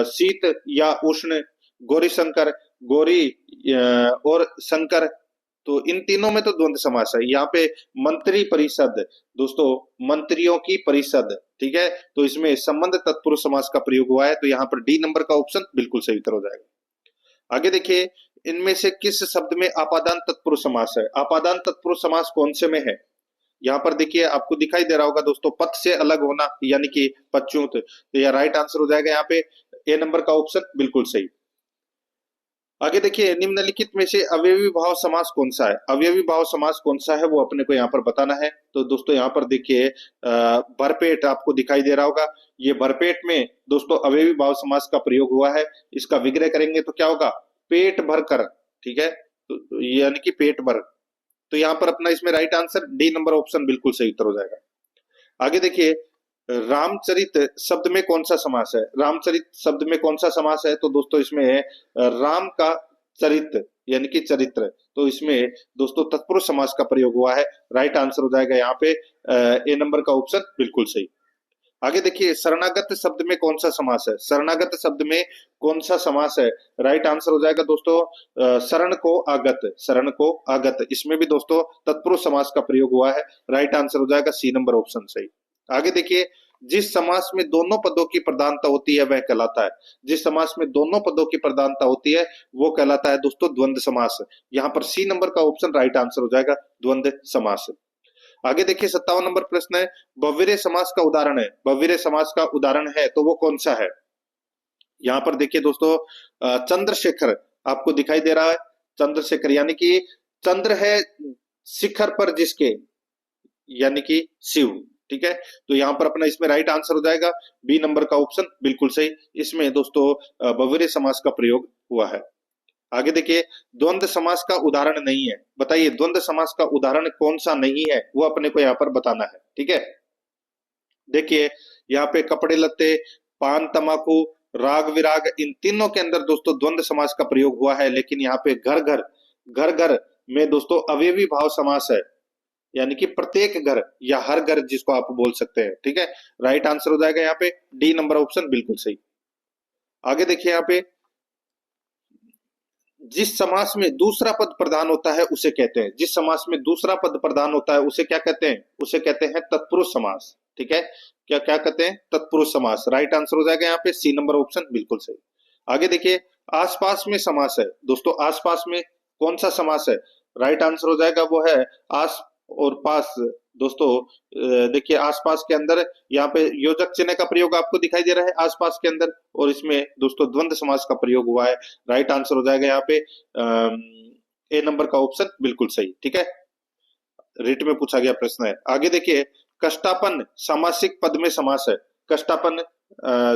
शीत या उष्ण, गौरी शंकर, गौरी और शंकर, तो इन तीनों में तो द्वंद्व समास है। यहाँ पे मंत्री परिषद, दोस्तों मंत्रियों की परिषद, ठीक है, तो इसमें संबंध तत्पुरुष समास का प्रयोग हुआ है, तो यहाँ पर डी नंबर का ऑप्शन बिल्कुल सही उत्तर हो जाएगा। आगे देखिए, इनमें से किस शब्द में आपादान तत्पुरुष समास है? आपादान तत्पुरुष समास कौन से में है? यहाँ पर देखिए आपको दिखाई दे रहा होगा दोस्तों, पद से अलग होना यानी कि पदच्युत, तो यह राइट आंसर हो जाएगा यहाँ पे ए नंबर का ऑप्शन बिल्कुल सही। आगे देखिए, निम्नलिखित में से अवयवी भाव समास कौन सा है? अवयवी भाव समास कौन सा है वो अपने को यहाँ पर बताना है। तो दोस्तों यहाँ पर देखिए भरपेट आपको दिखाई दे रहा होगा, ये भरपेट में दोस्तों अवयवी भाव समास का प्रयोग हुआ है। इसका विग्रह करेंगे तो क्या होगा? पेट भर कर, ठीक है, तो यानी कि पेट भर, तो यहाँ पर अपना इसमें right answer D number option बिल्कुल सही उत्तर हो जाएगा। आगे देखिए, रामचरित शब्द में कौन सा समास है? रामचरित शब्द में कौन सा समास है? तो दोस्तों इसमें राम का चरित्र यानी कि चरित्र, तो इसमें दोस्तों तत्पुरुष समास का प्रयोग हुआ है। राइट आंसर हो जाएगा यहाँ पे ए नंबर का ऑप्शन बिल्कुल सही। आगे देखिए, शरणागत शब्द में कौन सा समास है? शरणागत शब्द में कौन सा समास है? राइट आंसर हो जाएगा दोस्तों शरण को आगत, शरण को आगत, इसमें भी दोस्तों तत्पुरुष समास का प्रयोग हुआ है। राइट आंसर हो जाएगा सी नंबर ऑप्शन सही। आगे देखिए, जिस समास में दोनों पदों की प्रधानता होती है वह कहलाता है। जिस समास में दोनों पदों की प्रधानता होती है वो कहलाता है दोस्तों द्वंद्व समास। यहाँ पर सी नंबर का ऑप्शन राइट आंसर हो जाएगा द्वंद्व समास। आगे देखिए 57 नंबर प्रश्न है, बहुवीरे समास का उदाहरण है। बहुवीरे समास का उदाहरण है तो वो कौन सा है? यहाँ पर देखिए दोस्तों चंद्रशेखर आपको दिखाई दे रहा है, चंद्रशेखर यानी कि चंद्र है शिखर पर जिसके, यानी कि शिव, ठीक है, तो यहाँ पर अपना इसमें राइट आंसर हो जाएगा बी नंबर का ऑप्शन बिल्कुल सही। इसमें दोस्तों बहुवीरे समास का प्रयोग हुआ है। आगे देखिए, द्वंद्व समास का उदाहरण नहीं है, बताइए द्वंद्व समास का उदाहरण कौन सा नहीं है वो अपने को यहाँ पर बताना है, ठीक है। देखिए यहाँ पे कपड़े लत्ते, पान तंबाकू, राग विराग, इन तीनों के अंदर दोस्तों द्वंद्व समास का प्रयोग हुआ है, लेकिन यहाँ पे घर घर में दोस्तों अवयवी भाव समास है, यानी कि प्रत्येक घर या हर घर जिसको आप बोल सकते हैं, ठीक है। राइट आंसर हो जाएगा यहाँ पे डी नंबर ऑप्शन बिल्कुल सही। आगे देखिए, यहाँ पे जिस समास में दूसरा पद प्रधान होता है उसे कहते हैं, जिस समास में दूसरा पद प्रधान होता है उसे क्या कहते हैं? उसे कहते हैं तत्पुरुष समास, ठीक है। क्या क्या कहते हैं? तत्पुरुष समास। राइट आंसर हो जाएगा यहाँ पे सी नंबर ऑप्शन बिल्कुल सही। आगे देखिए, आसपास में समास है, दोस्तों आसपास में कौन सा समास है? राइट आंसर हो जाएगा वो है आस और पास। दोस्तों देखिए आसपास के अंदर यहाँ पे योजक चिन्ह का प्रयोग आपको दिखाई दे रहा है आसपास के अंदर, और इसमें दोस्तों द्वंद्व समास का प्रयोग हुआ है। राइट आंसर हो जाएगा यहाँ पे ए नंबर का ऑप्शन बिल्कुल सही, ठीक है। रिट में पूछा गया प्रश्न है। आगे देखिए, कष्टापन सामासिक पद में समास है। कष्टापन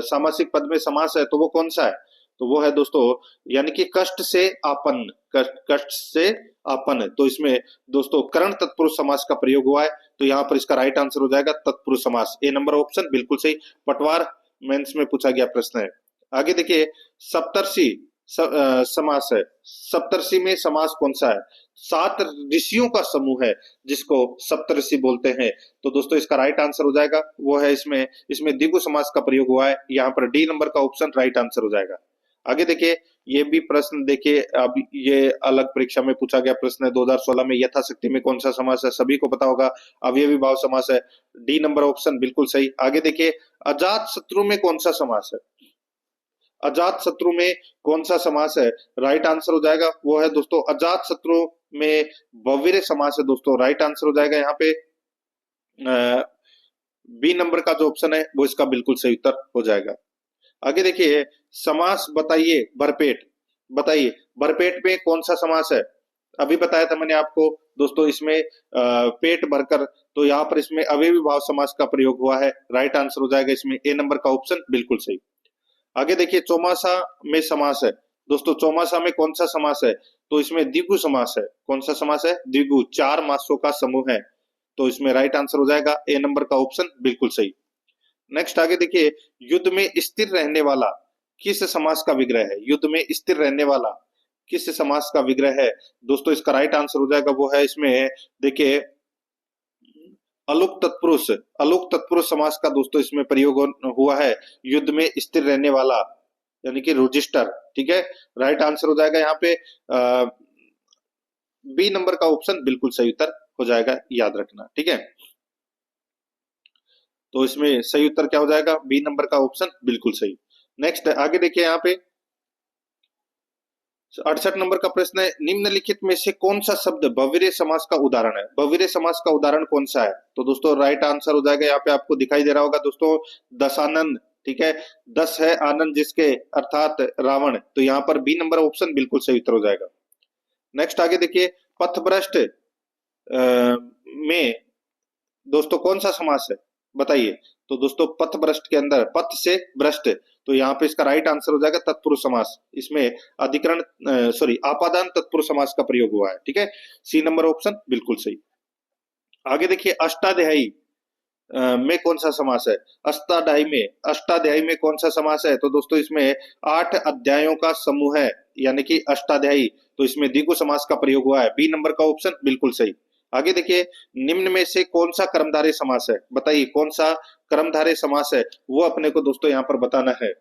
सामासिक पद में समास है तो वो कौन सा है? तो वो है दोस्तों यानी कि कष्ट से आपन, कष्ट से आपन, तो इसमें दोस्तों करण तत्पुरुष समास का प्रयोग हुआ है, तो यहाँ पर इसका राइट आंसर हो जाएगा तत्पुरुष समास, ए नंबर ऑप्शन बिल्कुल सही। पटवार मेंस में पूछा गया प्रश्न है। आगे देखिए, सप्तर्षि समास है। सप्तर्षि में समास कौन सा है? 7 ऋषियों का समूह है जिसको सप्तऋषि बोलते हैं, तो दोस्तों इसका राइट आंसर हो जाएगा वो है इसमें द्विगु समास का प्रयोग हुआ है, यहाँ पर डी नंबर का ऑप्शन राइट आंसर हो जाएगा। आगे देखिए, ये भी प्रश्न देखिए, अब ये अलग परीक्षा में पूछा गया प्रश्न है 2016 में, यथाशक्ति में कौन सा समास है? सभी को पता होगा अवयवी भाव समास है, डी नंबर ऑप्शन बिल्कुल सही। आगे देखिए, अजात शत्रु में कौन सा समास है? अजात शत्रु में कौन सा समास है? राइट आंसर हो जाएगा वो है दोस्तों अजात शत्रु में बहुवीरे समास है दोस्तों। राइट आंसर हो जाएगा यहाँ पे बी नंबर का जो ऑप्शन है वो इसका बिल्कुल सही उत्तर हो जाएगा। आगे देखिए, समास बताइए भरपेट, बताइए भरपेट में कौन सा समास है? अभी बताया था मैंने आपको दोस्तों, इसमें पेट भरकर, तो यहाँ पर इसमें अवयवी भाव समास का प्रयोग हुआ है। राइट आंसर हो जाएगा इसमें ए नंबर का ऑप्शन बिल्कुल सही। आगे देखिए, चौमासा में समास है दोस्तों। चौमासा में कौन सा समास है? तो इसमें द्विगु समास है। कौन सा समास है? द्विगु, 4 मासों का समूह है, तो इसमें राइट आंसर हो जाएगा ए नंबर का ऑप्शन बिल्कुल सही। नेक्स्ट आगे देखिए, युद्ध में स्थिर रहने वाला किस समास का विग्रह है? युद्ध में स्थिर रहने वाला किस समास का विग्रह है? दोस्तों इसका राइट आंसर हो जाएगा वो है इसमें, देखिए अलुक तत्पुरुष। अलुक तत्पुरुष समास का दोस्तों इसमें प्रयोग हुआ है, युद्ध में स्थिर रहने वाला, यानी कि रजिस्टर। ठीक है, राइट आंसर हो जाएगा यहाँ पे बी नंबर का ऑप्शन बिल्कुल सही उत्तर हो जाएगा, याद रखना। ठीक है, तो इसमें सही उत्तर क्या हो जाएगा? बी नंबर का ऑप्शन बिल्कुल सही। नेक्स्ट आगे देखिए यहाँ पे 68 नंबर का प्रश्न है, निम्नलिखित में से कौन सा शब्द बहुवीर्य समास का उदाहरण है? बहुवीर्य समास का उदाहरण कौन सा है? तो दोस्तों राइट आंसर हो जाएगा, यहाँ पे आपको दिखाई दे रहा होगा दोस्तों, दशानंद। ठीक है, 10 है आनंद जिसके, अर्थात रावण। तो यहाँ पर बी नंबर ऑप्शन बिल्कुल सही उत्तर हो जाएगा। नेक्स्ट आगे देखिए, पथभ्रष्ट में दोस्तों कौन सा समास है? बताइए। तो दोस्तों पथभ्रष्ट के अंदर पथ से भ्रष्ट, तो यहाँ पे इसका राइट आंसर हो जाएगा तत्पुरुष समास। इसमें अधिकरण सॉरी आपादान तत्पुरुष समास का प्रयोग हुआ है। ठीक है, सी नंबर ऑप्शन बिल्कुल सही। आगे देखिए, अष्टाध्यायी में कौन सा समास है? अष्टाध्यायी में कौन सा समास है? तो दोस्तों इसमें 8 अध्यायों का समूह है, यानी कि अष्टाध्यायी। तो इसमें द्विगु समास का प्रयोग हुआ है, बी नंबर का ऑप्शन बिल्कुल सही। आगे देखिए, निम्न में से कौन सा कर्मधारय समास है? बताइए कौन सा कर्मधारय समास है, वो अपने को दोस्तों यहाँ पर बताना है।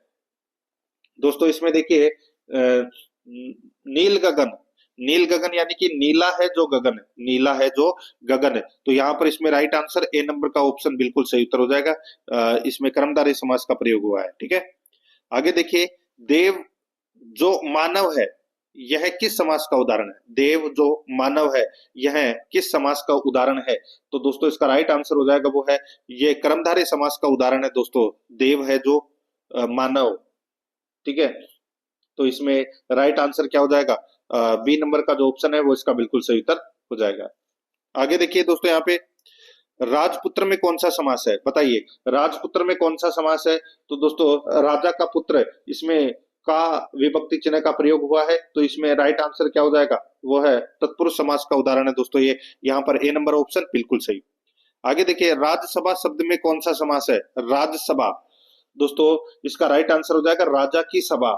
दोस्तों इसमें देखिए नील गगन, नील गगन यानी कि नीला है जो गगन, नीला है जो गगन है। तो यहाँ पर इसमें राइट आंसर ए नंबर का ऑप्शन बिल्कुल सही उत्तर हो जाएगा। इसमें कर्मधारय समास का प्रयोग हुआ है। ठीक है, आगे देखिए, देव जो मानव है, यह किस समास का उदाहरण है? देव जो मानव है, यह किस समास का उदाहरण है? तो दोस्तों इसका राइट आंसर हो जाएगा वो है, ये कर्मधारय समास का उदाहरण है दोस्तों। देव है जो मानव। ठीक है, तो इसमें राइट आंसर क्या हो जाएगा? बी नंबर का जो ऑप्शन है वो इसका बिल्कुल सही उत्तर हो जाएगा। आगे देखिए दोस्तों, यहाँ पे राजपुत्र में कौन सा समास है? बताइए, राजपुत्र में कौन सा समास है? तो दोस्तों राजा का पुत्र, इसमें का विभक्ति चिन्ह का प्रयोग हुआ है। तो इसमें राइट आंसर क्या हो जाएगा? वो है तत्पुरुष समास का उदाहरण है दोस्तों ये, यहाँ पर ए नंबर ऑप्शन बिल्कुल सही। आगे देखिए, राज्यसभा शब्द में कौन सा समास है? राज्यसभा, दोस्तों इसका राइट आंसर हो जाएगा राजा की सभा।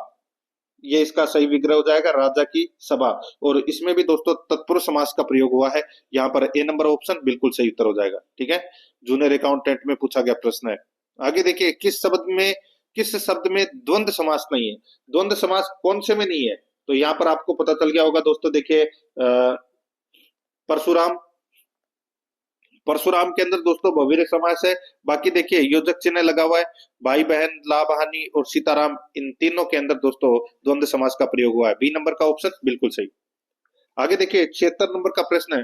ये इसका सही विग्रह हो जाएगा, राजा की सभा। और इसमें भी दोस्तों तत्पुरुष समास का प्रयोग हुआ है, यहाँ पर ए नंबर ऑप्शन बिल्कुल सही उत्तर हो जाएगा। ठीक है, जूनियर अकाउंटेंट में पूछा गया प्रश्न है। आगे देखिए, किस शब्द में द्वंद्व समास नहीं है? द्वंद्व समास कौन से में नहीं है? तो यहाँ पर आपको पता चल गया होगा दोस्तों, देखिए परशुराम, परशुराम के अंदर दोस्तों बहुवीर्य समास है। बाकी देखिए योजक चिन्ह लगा हुआ है, भाई बहन, लाभ हानि और सीताराम, इन तीनों के अंदर दोस्तों द्वंद्व समास का प्रयोग हुआ है, बी नंबर का ऑप्शन बिल्कुल सही। आगे देखिए 76 नंबर का प्रश्न है,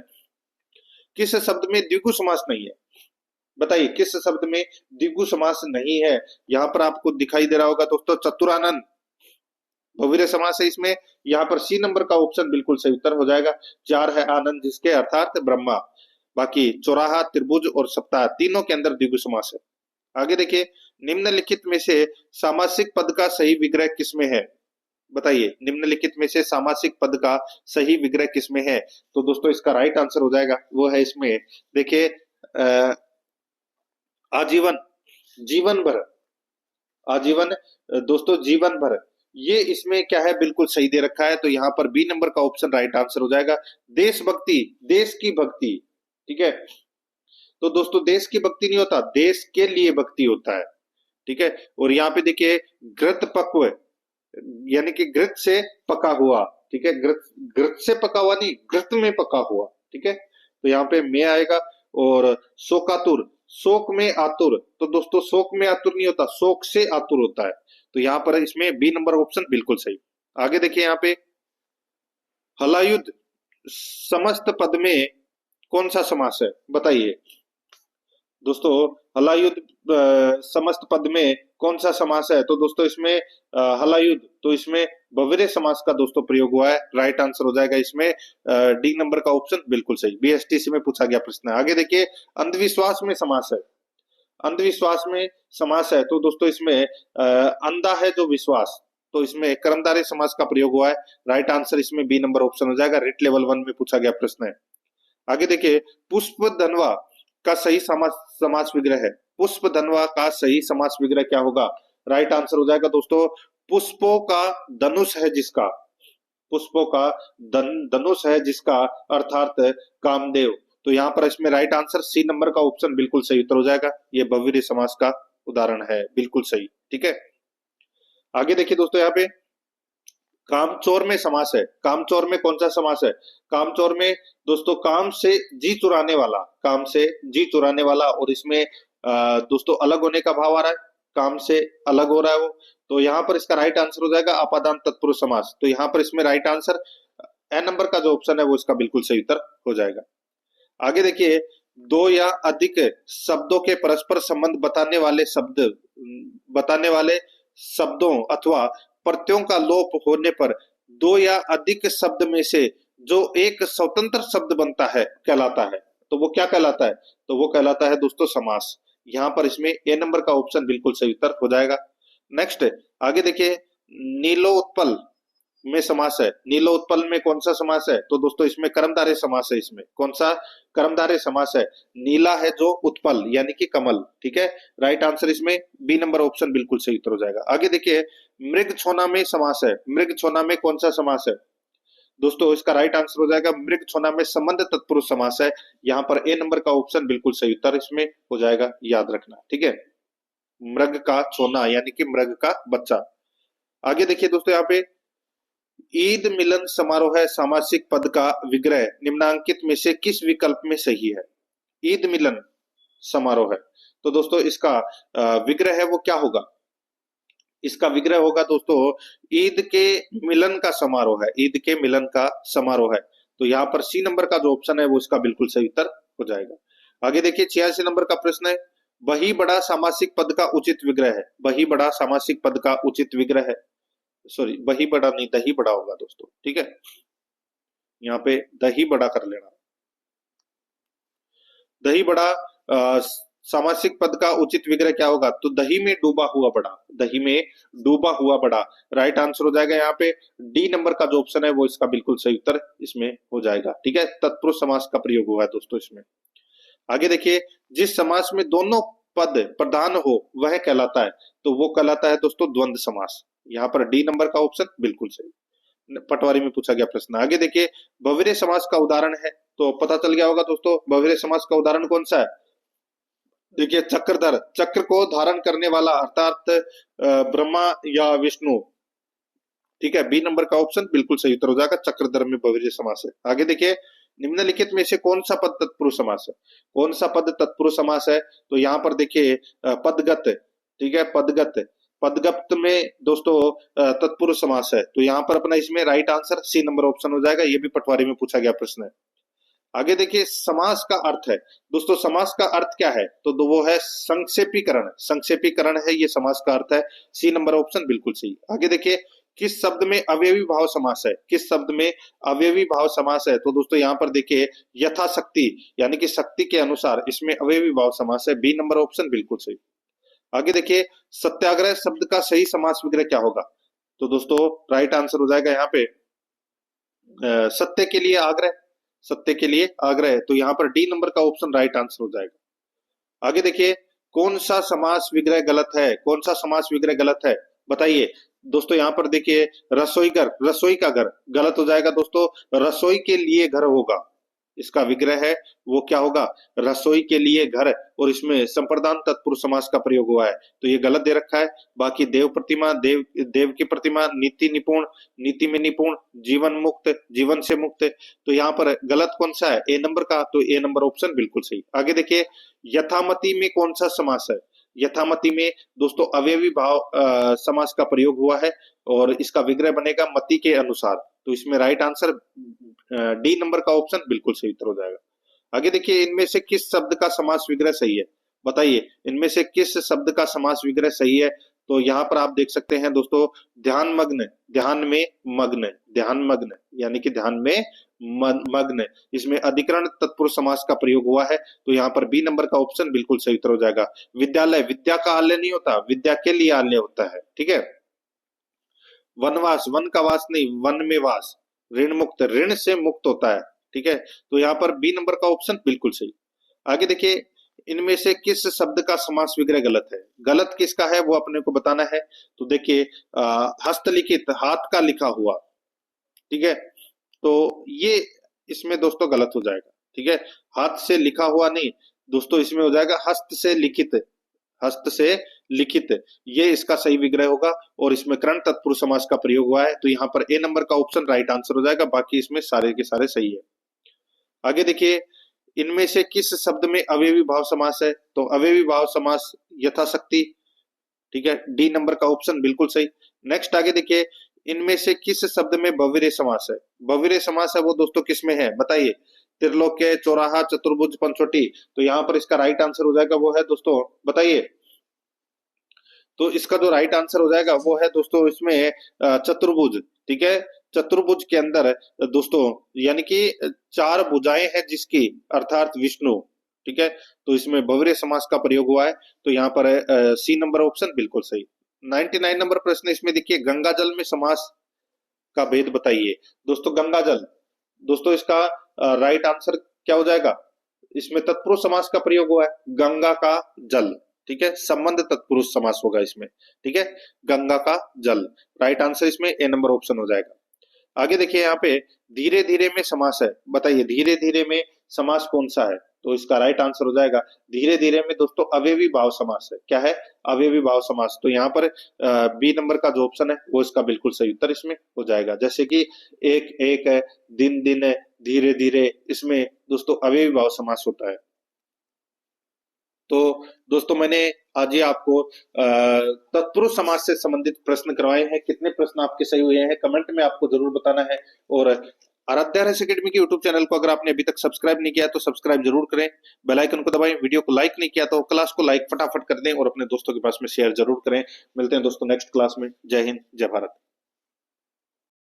किस शब्द में द्विगु समास नहीं है? बताइए किस शब्द में द्विगु समास नहीं है? यहाँ पर आपको दिखाई दे रहा होगा दोस्तों, चतुरानन बहुवीर्य समास है इसमें, यहाँ पर सी नंबर का ऑप्शन बिल्कुल सही उत्तर हो जाएगा। 4 है आनंद जिसके, अर्थात ब्रह्मा। बाकी चौराहा, त्रिभुज और सप्ताह, तीनों के अंदर द्विगु समास है। आगे देखिए, निम्नलिखित में से सामासिक पद का सही विग्रह किसमें है? बताइए, निम्नलिखित में से सामासिक पद का सही विग्रह किसमें है? तो दोस्तों इसका राइट आंसर हो जाएगा वो है इसमें, देखिए आजीवन, जीवन भर, आजीवन, दोस्तों जीवन भर, ये इसमें क्या है? बिल्कुल सही दे रखा है। तो यहाँ पर बी नंबर का ऑप्शन राइट आंसर हो जाएगा। देशभक्ति, देश की भक्ति। ठीक है, तो दोस्तों देश की भक्ति नहीं होता, देश के लिए भक्ति होता है। ठीक है, और यहाँ पे देखिए घृत पक्व, यानी कि घृत से पका हुआ। ठीक है, घृत, घृत से पका हुआ नहीं, घृत में पका हुआ। ठीक है, तो यहाँ पे में आएगा। और शोकातुर, शोक में आतुर, तो दोस्तों शोक में आतुर नहीं होता, शोक से आतुर होता है। तो यहाँ पर इसमें बी नंबर ऑप्शन बिल्कुल सही। आगे देखिए, यहाँ पे हलायुध समस्त पद में कौन सा समास है? बताइए दोस्तों, हलायुध समस्त पद में कौन सा समास है? तो दोस्तों इसमें हलायुध, तो इसमें बहुवीर्य समास का दोस्तों प्रयोग हुआ है, राइट आंसर हो जाएगा इसमें डी नंबर का ऑप्शन बिल्कुल सही। बीएसटीसी में पूछा गया प्रश्न है। आगे देखिए, अंधविश्वास में समास है, अंधविश्वास में समास है, तो दोस्तों इसमें अंधा है जो विश्वास, तो इसमें कर्मधारय समास का प्रयोग हुआ है, राइट आंसर इसमें बी नंबर ऑप्शन हो जाएगा। रिट लेवल 1 में पूछा गया प्रश्न है। आगे देखिए, पुष्प धनवा का सही समास विग्रह है, पुष्प धनवा का सही समास विग्रह क्या होगा? राइट आंसर हो जाएगा दोस्तों, पुष्पों का धनुष है जिसका, पुष्पों का धनुष है जिसका अर्थात कामदेव। तो यहाँ पर इसमें राइट आंसर सी नंबर का ऑप्शन बिल्कुल सही उत्तर हो जाएगा। ये बहुव्रीहि समास का उदाहरण है, बिल्कुल सही। ठीक है, आगे देखिए दोस्तों, यहाँ पे कामचोर में समास है। कामचोर में कौन सा समास है? कामचोर में दोस्तों काम से जी चुराने वाला, काम से जी चुराने वाला, और इसमें दोस्तों अलग होने का भाव आ रहा है, काम से अलग हो रहा है वो। तो यहाँ पर इसका राइट आंसर हो जाएगा अपादान तत्पुरुष समास। तो यहाँ पर इसमें राइट आंसर ए नंबर का जो ऑप्शन है वो इसका बिल्कुल सही उत्तर हो जाएगा। आगे देखिए, दो या अधिक शब्दों के परस्पर संबंध बताने वाले शब्दों अथवा प्रत्ययों का लोप होने पर दो या अधिक शब्द में से जो एक स्वतंत्र शब्द बनता है कहलाता है। तो वो क्या कहलाता है? तो वो कहलाता है दोस्तों समास। यहाँ पर इसमें ए नंबर का ऑप्शन बिल्कुल सही उत्तर हो जाएगा। नेक्स्ट आगे देखिए, नीलोत्पल में समास है। नीलोत्पल में कौन सा समास है? तो दोस्तों इसमें कर्मधारय समास है। इसमें कौन सा कर्मधारय समास है? नीला है जो उत्पल यानी कि कमल। ठीक है, राइट आंसर इसमें बी नंबर ऑप्शन बिल्कुल सही उत्तर हो जाएगा। आगे देखिए, मृग छोना में समास है। मृग छोना में कौन सा समास है? दोस्तों इसका राइट आंसर हो जाएगा मृग छोना में संबंध तत्पुरुष समास है। यहाँ पर ए नंबर का ऑप्शन बिल्कुल सही उत्तर इसमें हो जाएगा, याद रखना। ठीक है, मृग का छोना यानी कि मृग का बच्चा। आगे देखिए दोस्तों, यहाँ पे ईद मिलन समारोह है सामासिक पद का विग्रह निम्नांकित में से किस विकल्प में सही है? ईद मिलन समारोह है, तो दोस्तों इसका विग्रह है वो क्या होगा? इसका विग्रह होगा दोस्तों ईद के मिलन का समारोह है। ईद के मिलन का समारोह है। तो यहाँ पर सी नंबर का जो ऑप्शन है वो इसका बिल्कुल सही उत्तर हो जाएगा। आगे देखिए, 86 नंबर का प्रश्न है, वही बड़ा सामासिक पद का उचित विग्रह है। वही बड़ा सामासिक पद का उचित विग्रह है, सॉरी वही बड़ा नहीं, दही बड़ा होगा दोस्तों। ठीक है, यहाँ पे दही बड़ा कर लेना। दही बड़ा सामासिक पद का उचित विग्रह क्या होगा? तो दही में डूबा हुआ बड़ा। दही में डूबा हुआ बड़ा राइट आंसर हो जाएगा। यहाँ पे डी नंबर का जो ऑप्शन है वो इसका बिल्कुल सही उत्तर इसमें हो जाएगा। ठीक है, तत्पुरुष समास का प्रयोग हुआ है दोस्तों इसमें। आगे देखिए, जिस समास में दोनों पद प्रधान हो वह कहलाता है। तो वो कहलाता है दोस्तों द्वंद्व समास। यहाँ पर डी नंबर का ऑप्शन बिल्कुल सही, पटवारी में पूछा गया प्रश्न। आगे देखिए, बहुव्रीहि समास का उदाहरण है, तो पता चल गया होगा दोस्तों बहुव्रीहि समास का उदाहरण कौन सा है। देखिए, चक्रधर, चक्र को धारण करने वाला अर्थात ब्रह्मा या विष्णु। ठीक है, बी नंबर का ऑप्शन बिल्कुल सही उत्तर हो जाएगा, चक्रधर में बहुव्रीहि समास है। आगे देखिए, निम्नलिखित में से कौन सा पद तत्पुरुष समास है? कौन सा पद तत्पुरुष समास है? तो यहाँ पर देखिए पदगत। ठीक है, पदगत, पदगत में दोस्तों तत्पुरुष समास है। तो यहाँ पर अपना इसमें right answer C number option हो जाएगा। ये भी पटवारी में पूछा गया प्रश्न है। आगे देखिए, समास का अर्थ है। दोस्तों समास का अर्थ क्या है? तो वो है संक्षेपीकरण। संक्षेपीकरण है ये समास का अर्थ है। सी नंबर ऑप्शन बिल्कुल सही। आगे देखिए, किस शब्द में अवयवी भाव समास है? किस शब्द में अवयवी भाव समास है? तो दोस्तों यहाँ पर देखिए यथाशक्ति यानी कि शक्ति के अनुसार इसमें अवयवी भाव समास है। बी नंबर ऑप्शन बिल्कुल सही। आगे देखिए, सत्याग्रह शब्द का सही समास विग्रह क्या होगा? तो दोस्तों राइट आंसर हो जाएगा यहाँ पे सत्य के लिए आग्रह। सत्य के लिए आग्रह, तो यहाँ पर डी नंबर का ऑप्शन राइट आंसर हो जाएगा। आगे देखिए, कौन सा समास विग्रह गलत है? कौन सा समास विग्रह गलत है बताइए दोस्तों। यहाँ पर देखिए, रसोई घर, रसोई का घर गलत हो जाएगा दोस्तों। रसोई के लिए घर होगा, इसका विग्रह है वो क्या होगा? रसोई के लिए घर, और इसमें संप्रदान तत्पुरुष समास का प्रयोग हुआ है, तो ये गलत दे रखा है। बाकी देव प्रतिमा, देव की प्रतिमा, नीति निपुण, नीति में निपुण, जीवन मुक्त, जीवन से मुक्त, तो यहाँ पर गलत कौन सा है? ए नंबर का, तो ए नंबर ऑप्शन बिल्कुल सही। आगे देखिए, यथामति में कौन सा समास है? यथामति में दोस्तों अवयवी भाव समास का प्रयोग हुआ है, और इसका विग्रह बनेगा मति के अनुसार। तो इसमें राइट आंसर डी नंबर का ऑप्शन बिल्कुल सही उत्तर हो जाएगा। आगे देखिए, इनमें से किस शब्द का समास विग्रह सही है? बताइए, इनमें से किस शब्द का समास विग्रह सही है? तो यहाँ पर आप देख सकते हैं दोस्तों, ध्यान मग्न, ध्यान में मग्न, ध्यान मग्न यानी कि ध्यान में मग्न, इसमें अधिकरण तत्पुरुष समास का प्रयोग हुआ है। तो यहाँ पर बी नंबर का ऑप्शन बिल्कुल सही उत्तर हो जाएगा। विद्यालय, विद्या का आलय नहीं होता, विद्या के लिए आलय होता है। ठीक है, वनवास, वन का वास नहीं, वन में वास, ऋण मुक्त, ऋण से मुक्त होता है। ठीक है, तो यहाँ पर बी नंबर का ऑप्शन बिल्कुल सही। आगे देखिए, इनमें से किस शब्द का समास विग्रह गलत है? गलत किसका है वो अपने को बताना है। तो देखिए, हस्तलिखित, हाथ का लिखा हुआ, ठीक है, तो ये इसमें दोस्तों गलत हो जाएगा। ठीक है, हाथ से लिखा हुआ नहीं दोस्तों, इसमें हो जाएगा हस्त से लिखित, हस्त से लिखित, ये इसका सही विग्रह होगा। और इसमें करण तत्पुरुष समास का प्रयोग हुआ है, तो यहाँ पर ए नंबर का ऑप्शन राइट आंसर हो जाएगा, बाकी इसमें सारे के सारे सही है। आगे देखिए, इनमें से किस शब्द में अवयवी भाव समास है? तो अवयवी भाव समास यथाशक्ति, ठीक है, डी नंबर का ऑप्शन बिल्कुल सही। नेक्स्ट आगे देखिए, इनमें से किस शब्द में बहुवीर्य समास है? बहुवीर्य समास है वो दोस्तों किस में है बताइए? त्रिलोक्य, चौराहा, चतुर्भुज, पंचवटी, तो यहाँ पर इसका राइट आंसर हो जाएगा वो है दोस्तों, बताइए। तो इसका जो राइट आंसर हो जाएगा वो है दोस्तों इसमें चतुर्भुज। ठीक है, चतुर्भुज के अंदर दोस्तों यानी कि चार भुजाएं हैं जिसकी, अर्थात विष्णु। ठीक है, तो इसमें बहुव्रीहि समास का प्रयोग हुआ है, तो यहाँ पर सी नंबर ऑप्शन बिल्कुल सही। 99 नंबर प्रश्न इसमें देखिए, गंगा जल में समास का भेद बताइए। दोस्तों गंगा जल, दोस्तों इसका राइट आंसर क्या हो जाएगा? इसमें तत्पुरुष समास का प्रयोग हुआ है, गंगा का जल। ठीक है, संबंध तत्पुरुष समास होगा इसमें। ठीक है, गंगा का जल, राइट आंसर इसमें ए नंबर ऑप्शन हो जाएगा। आगे देखिए, यहाँ पे धीरे धीरे में समास है, बताइए धीरे धीरे में समास कौन सा है? तो इसका राइट आंसर हो जाएगा धीरे धीरे में दोस्तों अवयवी भाव समास है। क्या है? अवयवी भाव समास। तो यहाँ पर बी नंबर का जो ऑप्शन है वो इसका बिल्कुल सही उत्तर इसमें हो जाएगा। जैसे कि एक एक है, दिन दिन है, धीरे धीरे, इसमें दोस्तों अवयवी भाव समास होता है। तो दोस्तों मैंने आज ये आपको तत्पुरुष समाज से संबंधित प्रश्न करवाए हैं। कितने प्रश्न आपके सही हुए हैं कमेंट में आपको जरूर बताना है। और आराध्या रेस एकेडमी के यूट्यूब चैनल को अगर आपने अभी तक सब्सक्राइब नहीं किया तो सब्सक्राइब जरूर करें, बेल आइकन को दबाएं, वीडियो को लाइक नहीं किया तो क्लास को लाइक फटाफट कर दें और अपने दोस्तों के पास में शेयर जरूर करें। मिलते हैं दोस्तों नेक्स्ट क्लास में। जय हिंद, जय भारत।